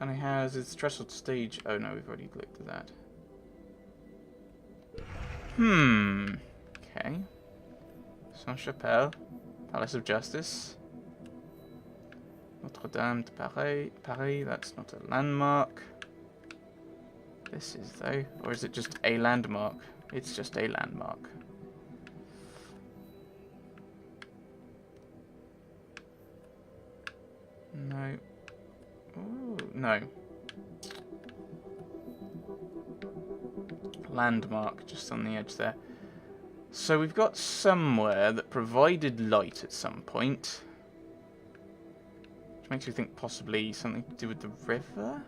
And it has its stressful stage. Oh no, we've already looked at that. Okay. Saint-Chapelle. Palace of Justice. Notre-Dame de Paris. Paris, that's not a landmark. This is, though. Or is it just a landmark? It's just a landmark. No. Ooh, no. Landmark just on the edge there. So we've got somewhere that provided light at some point. Which makes you think possibly something to do with the river?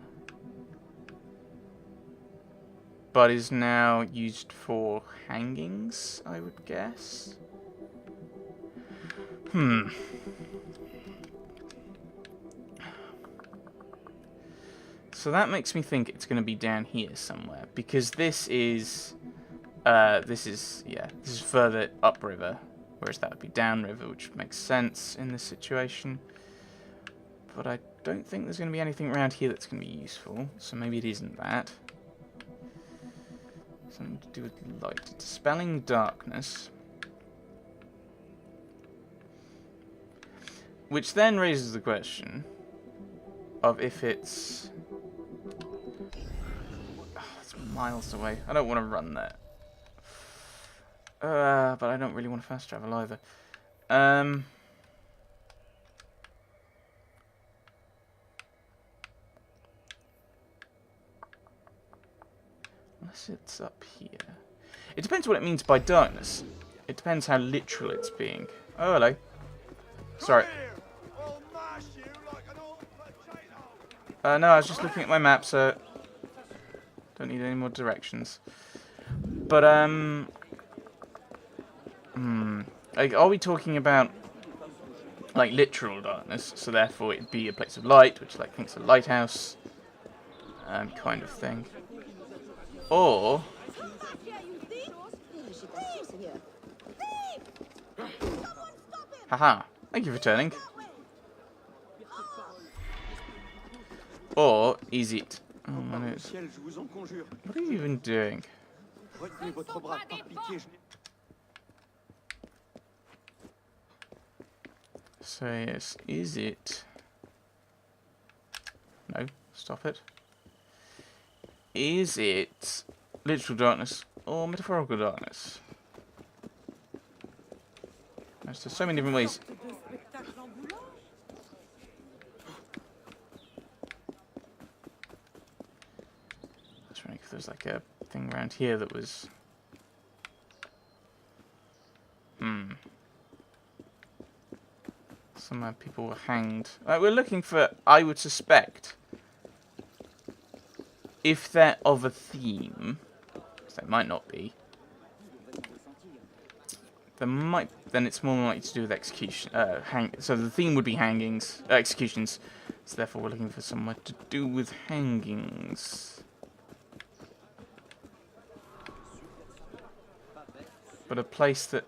But is now used for hangings, I would guess. So that makes me think it's going to be down here somewhere, because this is further upriver, whereas that would be downriver, which makes sense in this situation. But I don't think there's going to be anything around here that's going to be useful, so maybe it isn't that. Something to do with light. Dispelling darkness. Which then raises the question of if it's miles away. I don't want to run there. But I don't really want to fast travel either. Unless it's up here. It depends what it means by darkness. It depends how literal it's being. Oh, hello. Sorry. No, I was just looking at my map, so don't need any more directions. But, like, are we talking about, like, literal darkness? So therefore it'd be a place of light, which, like, thinks a lighthouse, kind of thing. Or... Haha, thank you for turning. Or is it... Oh my nose. What are you even doing? So yes, is it... No, stop it. Is it literal darkness or metaphorical darkness? There's so many different ways. I was wondering if there's like a thing around here that was... Some people were hanged. We're looking for, I would suspect, if they're of a theme, because they might not be, then it's more likely to do with execution. So the theme would be hangings, executions. So therefore, we're looking for somewhere to do with hangings. But a place that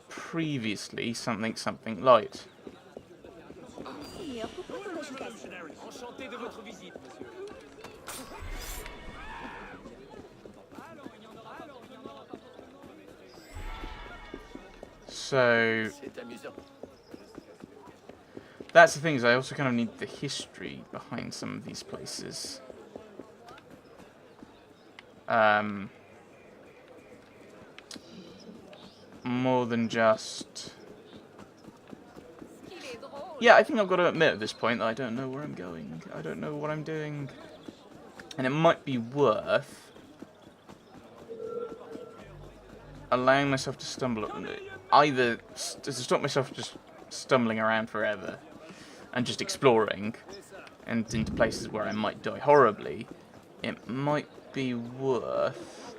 previously something light. So that's the thing, is I also kind of need the history behind some of these places. More than just... Yeah, I think I've got to admit at this point that I don't know where I'm going. I don't know what I'm doing. And it might be worth allowing myself to stumble, either to stop myself just stumbling around forever and just exploring and into places where I might die horribly. It might be worth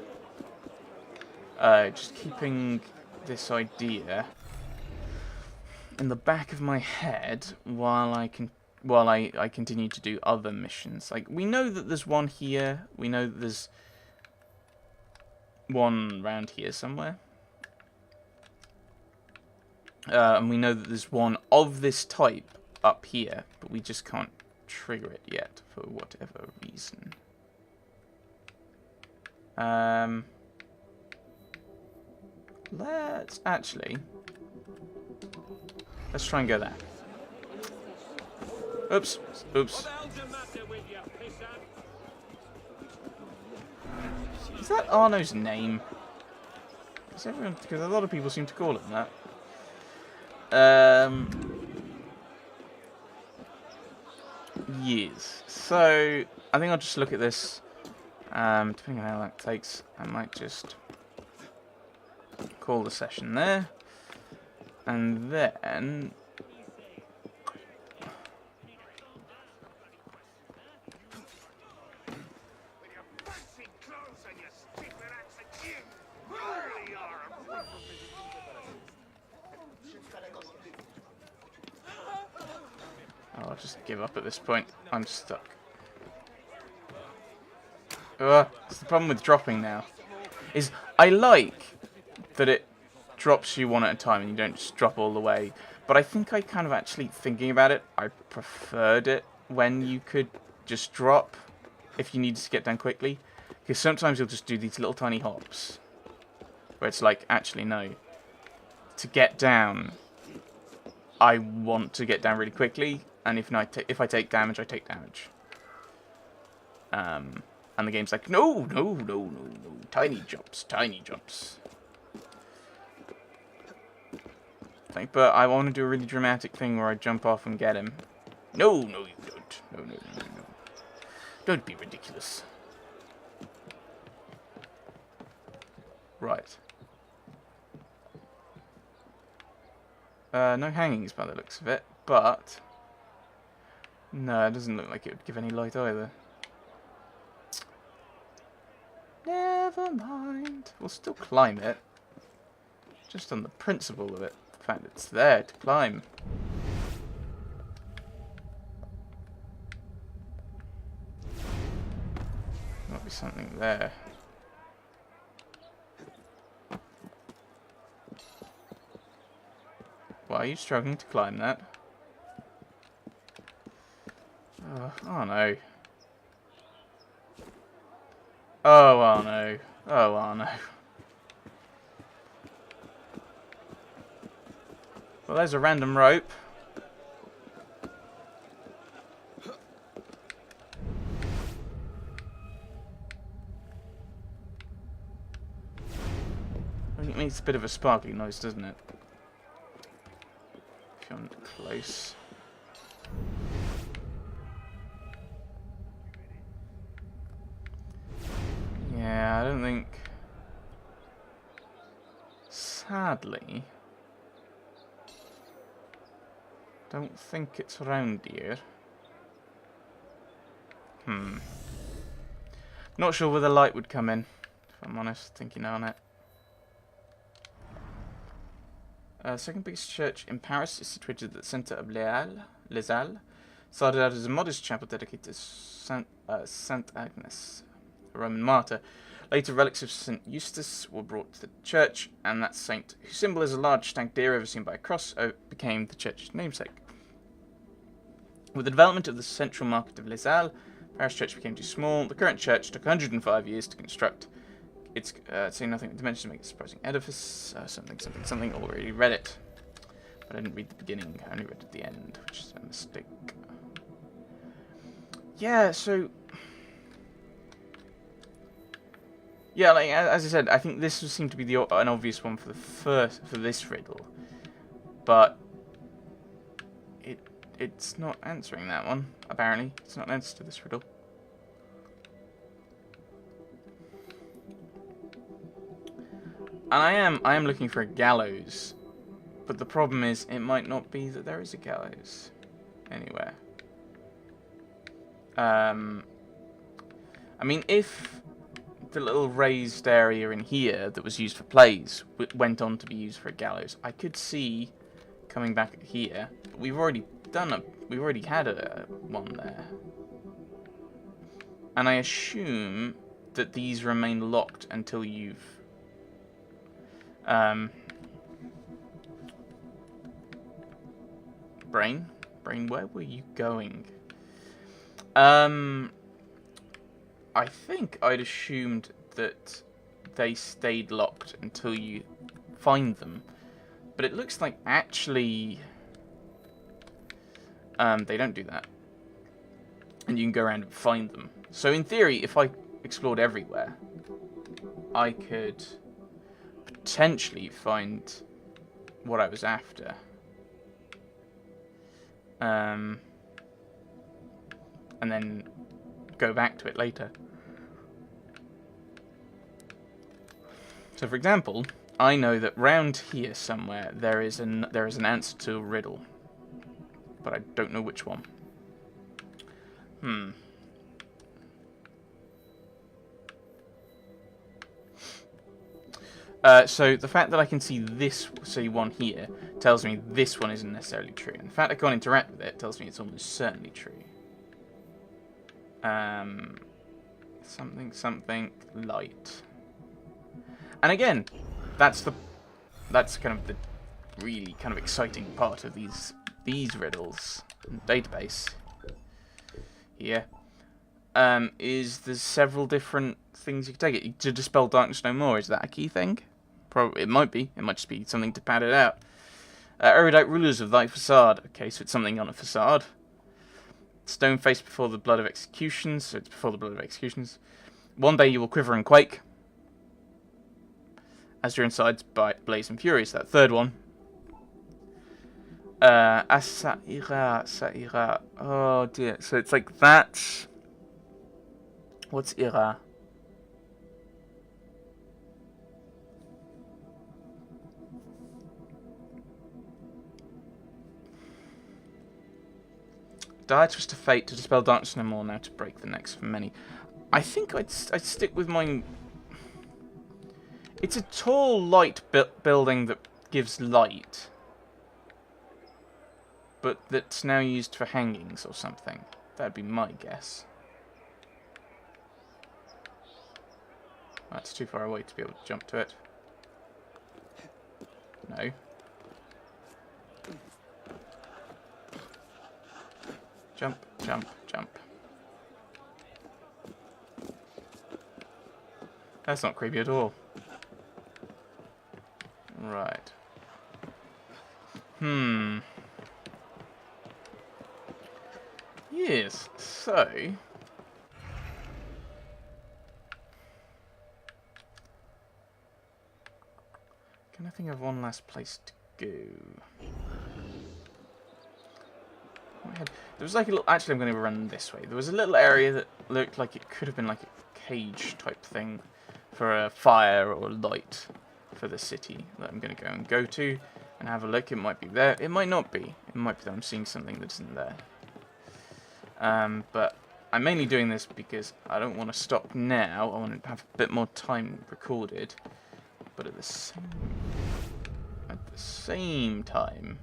just keeping this idea in the back of my head while I continue to do other missions. Like, we know that there's one here. We know that there's one around here somewhere. And we know that there's one of this type up here, but we just can't trigger it yet for whatever reason. Let's try and go there. Oops. Oops. Is that Arno's name? Because a lot of people seem to call him that. Yes. So I think I'll just look at this. Depending on how long that takes, I might just call the session there, and then I'll just give up at this point. I'm stuck. It's the problem with dropping now. Is I like that it drops you one at a time and you don't just drop all the way. But I think I kind of actually, thinking about it, I preferred it when you could just drop if you needed to get down quickly. Because sometimes you'll just do these little tiny hops. Where it's like, actually no. To get down, I want to get down really quickly. And if I take damage, I take damage. And the game's like, no. Tiny jumps. But I want to do a really dramatic thing where I jump off and get him. No, you don't. No. Don't be ridiculous. Right. No hangings by the looks of it, but no, it doesn't look like it would give any light either. Never mind. We'll still climb it. Just on the principle of it. The fact that it's there to climb. Might be something there. Why are you struggling to climb that? Oh no. Oh no. Well, there's a random rope. I think it makes a bit of a sparkly noise, doesn't it? Come close. Yeah, I don't think... Sadly... Don't think it's around here. Not sure where the light would come in, if I'm honest, thinking on it. Second biggest church in Paris is situated at the centre of Les Halles. Started out as a modest chapel dedicated to Saint Agnes, a Roman martyr. Later, relics of St. Eustace were brought to the church, and that saint, whose symbol is a large stag deer overseen by a cross, became the church's namesake. With the development of the central market of Les Halles, Paris Church became too small. The current church took 105 years to construct. It's saying nothing of dimensions to make a surprising edifice. Something. Already read it, but I didn't read the beginning. I only read at the end, which is a mistake. Yeah. So. Yeah, like as I said, I think this would seem to be an obvious one for this riddle, but it's not answering that one. Apparently, it's not an answer to this riddle. And I am looking for a gallows, but the problem is it might not be that there is a gallows anywhere. I mean, if the little raised area in here that was used for plays went on to be used for a gallows, I could see coming back here. But we've already had one there, and I assume that these remain locked until you've brain. Brain, where were you going? I think I'd assumed that they stayed locked until you find them. But it looks like actually they don't do that. And you can go around and find them. So in theory, if I explored everywhere, I could potentially find what I was after. And then go back to it later. So for example, I know that round here somewhere there is an answer to a riddle. But I don't know which one. So the fact that I can see this, say, one here, tells me this one isn't necessarily true. And the fact I can't interact with it tells me it's almost certainly true. Something light. And again, that's kind of the really kind of exciting part of these riddles in the database. Here, is there's several different things you can take it to dispel darkness no more. Is that a key thing? Probably it might be. It might just be something to pad it out. Erudite rulers of thy facade. Okay, so it's something on a facade. Stone face before the blood of executions. So it's before the blood of executions. One day you will quiver and quake as your insides blaze and furious. That third one. Sa'ira. Oh dear. So it's like that. What's ira? Dire twist of fate to dispel darkness no more, now to break the necks of many. I think I'd stick with my... It's a tall, light building that gives light. But that's now used for hangings or something. That'd be my guess. That's too far away to be able to jump to it. No. Jump, jump, jump. That's not creepy at all. Right. Yes, so... Can I think of one last place to go? There was like a little... Actually, I'm going to run this way. There was a little area that looked like it could have been like a cage type thing for a fire or light for the city that I'm going to go to and have a look. It might be there. It might not be. It might be that I'm seeing something that isn't there. But I'm mainly doing this because I don't want to stop now. I want to have a bit more time recorded. But at the same time...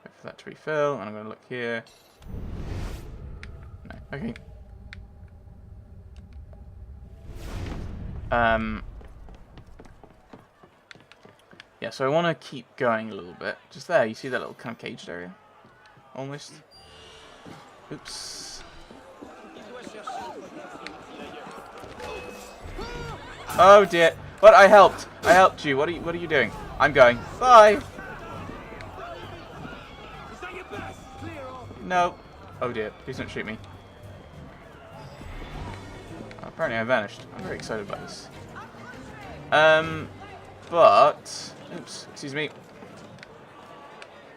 Wait for that to refill, and I'm going to look here. No, okay. Yeah, so I want to keep going a little bit. Just there, you see that little kind of caged area? Almost. Oops. Oh dear. But I helped. I helped you. What are you doing? I'm going. Bye. No. Oh dear. Please don't shoot me. Apparently I vanished. I'm very excited about this. But... Oops. Excuse me.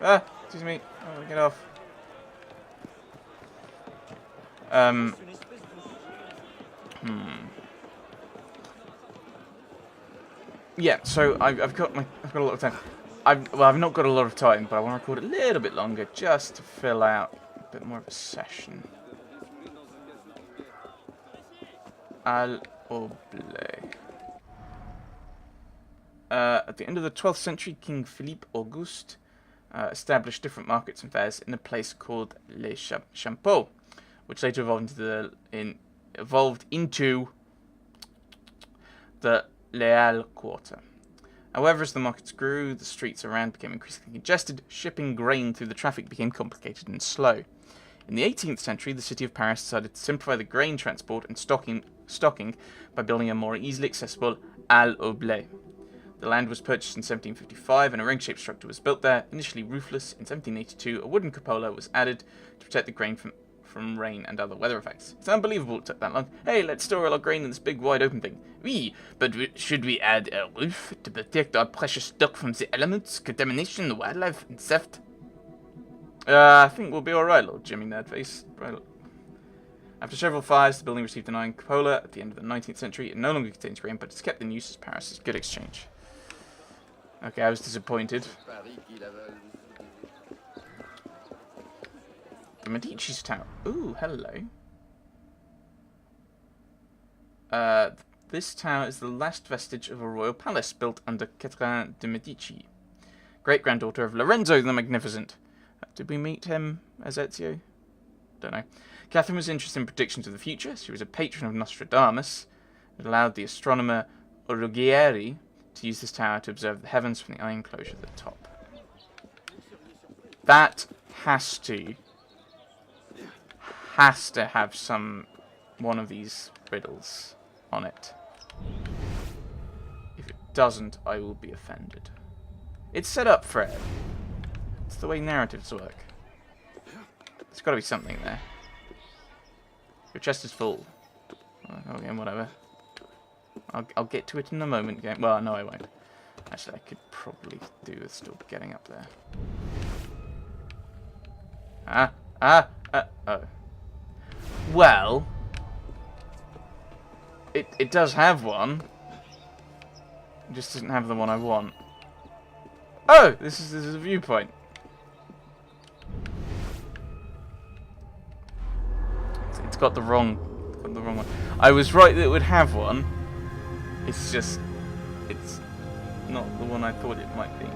Ah! Excuse me. Oh, get off. Yeah, so I've got a lot of time. I've not got a lot of time, but I want to record a little bit longer just to fill out a bit more of a session. Al Oble. At the end of the 12th century, King Philippe Auguste established different markets and fairs in a place called Les Champeaux, which later evolved into the Leal Quarter. However, as the markets grew, the streets around became increasingly congested. Shipping grain through the traffic became complicated and slow. In the 18th century, the city of Paris decided to simplify the grain transport and stocking by building a more easily accessible halle au blé. The land was purchased in 1755 and a ring-shaped structure was built there. Initially roofless, in 1782 a wooden cupola was added to protect the grain from rain and other weather effects. It's unbelievable it took that long. Hey, let's store all our grain in this big wide open thing. Oui, but should we add a roof to protect our precious stock from the elements, contamination, wildlife, and theft? I think we'll be alright, little Jimmy Nerdface. Right. After several fires, the building received an iron cupola at the end of the 19th century. It no longer contains grain, but it's kept in use as Paris' good exchange. Okay, I was disappointed. The Medici's tower. Ooh, hello. This tower is the last vestige of a royal palace built under Catherine de' Medici, great-granddaughter of Lorenzo the Magnificent. Did we meet him as Ezio? Don't know. Catherine was interested in predictions of the future. She was a patron of Nostradamus. It allowed the astronomer Ruggieri to use this tower to observe the heavens from the eye enclosure at the top. That has to have one of these riddles on it. If it doesn't, I will be offended. It's set up for it. It's the way narratives work. There's got to be something there. Your chest is full. Okay, whatever. I'll get to it in a moment. Well, no, I won't. Actually, I could probably do with still getting up there. Oh. Well, it does have one. It just doesn't have the one I want. Oh, this is a viewpoint. It's got the wrong one. I was right that it would have one. It's just, it's not the one I thought it might be.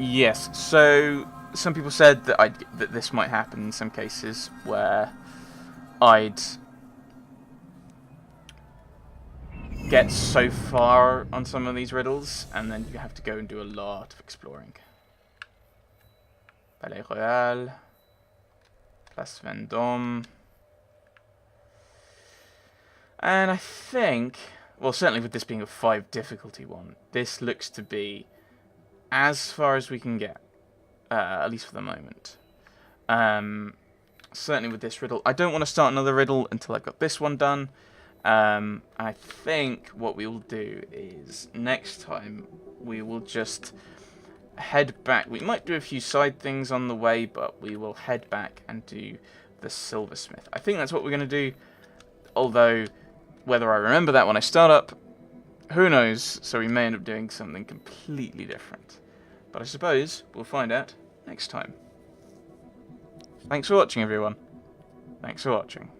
Yes, so some people said that that this might happen in some cases where I'd get so far on some of these riddles and then you have to go and do a lot of exploring. Palais Royal, Place Vendôme. And I think, well, certainly with this being a 5 difficulty one, this looks to be as far as we can get, at least for the moment. Certainly with this riddle. I don't want to start another riddle until I've got this one done. I think what we will do is next time we will just head back. We might do a few side things on the way, but we will head back and do the silversmith. I think that's what we're going to do, although whether I remember that when I start up, who knows, so we may end up doing something completely different. But I suppose we'll find out next time. Thanks for watching, everyone. Thanks for watching.